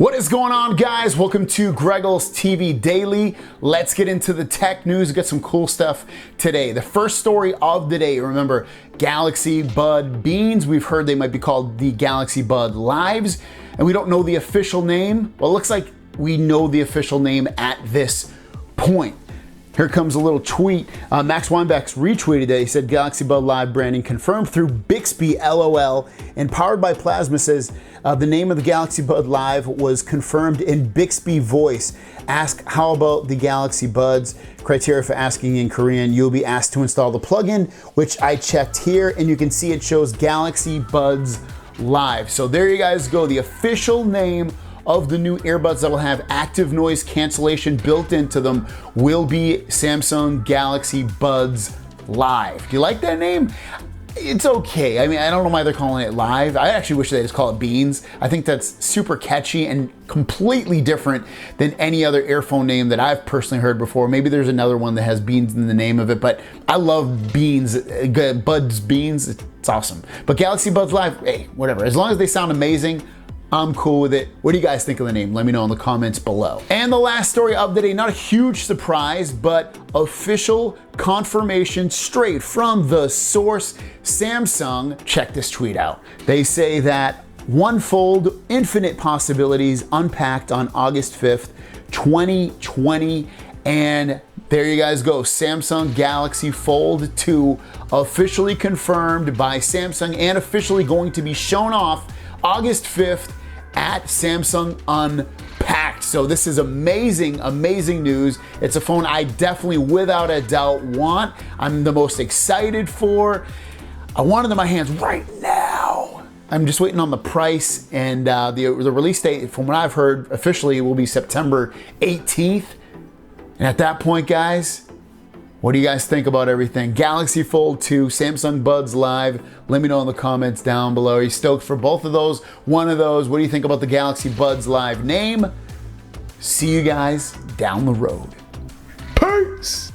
What is going on, guys? Welcome to Greggles TV Daily. Let's get into the tech news. We've got some cool stuff today. The first story of the day, remember, Galaxy Bud Beans. We've heard they might be called the Galaxy Bud Lives, and we don't know the official name. Well, it looks like we know the official name at this point. Here comes a little tweet. Max Weinbach's retweeted it. He said, Galaxy Bud Live branding confirmed through BIXBY LOL, and Powered by Plasma says the name of the Galaxy Bud Live was confirmed in BIXBY voice. Ask how about the Galaxy Buds? Criteria for asking in Korean. You'll be asked to install the plugin, which I checked here, and you can see it shows Galaxy Buds Live. So there you guys go. The official name of the new earbuds that'll have active noise cancellation built into them will be Samsung Galaxy Buds Live. Do you like that name? It's okay. I mean, I don't know why they're calling it Live. I actually wish they just call it Beans. I think that's super catchy and completely different than any other earphone name that I've personally heard before. Maybe there's another one that has Beans in the name of it, but I love Beans, Buds Beans. It's awesome. But Galaxy Buds Live, hey, whatever. As long as they sound amazing, I'm cool with it. What do you guys think of the name? Let me know in the comments below. And the last story of the day, not a huge surprise, but official confirmation straight from the source, Samsung. Check this tweet out. They say that One Fold Infinite Possibilities unpacked on August 5th, 2020. And there you guys go. Samsung Galaxy Fold 2 officially confirmed by Samsung and officially going to be shown off August 5th at Samsung Unpacked. So this is amazing, amazing news. It's a phone I definitely, without a doubt, want. I'm the most excited for. I want it in my hands right now. I'm just waiting on the price, and the release date, from what I've heard, officially will be September 18th. And at that point, guys, what do you guys think about everything? Galaxy Fold 2, Samsung Buds Live. Let me know in the comments down below. Are you stoked for both of those? One of those? What do you think about the Galaxy Buds Live name? See you guys down the road. Peace!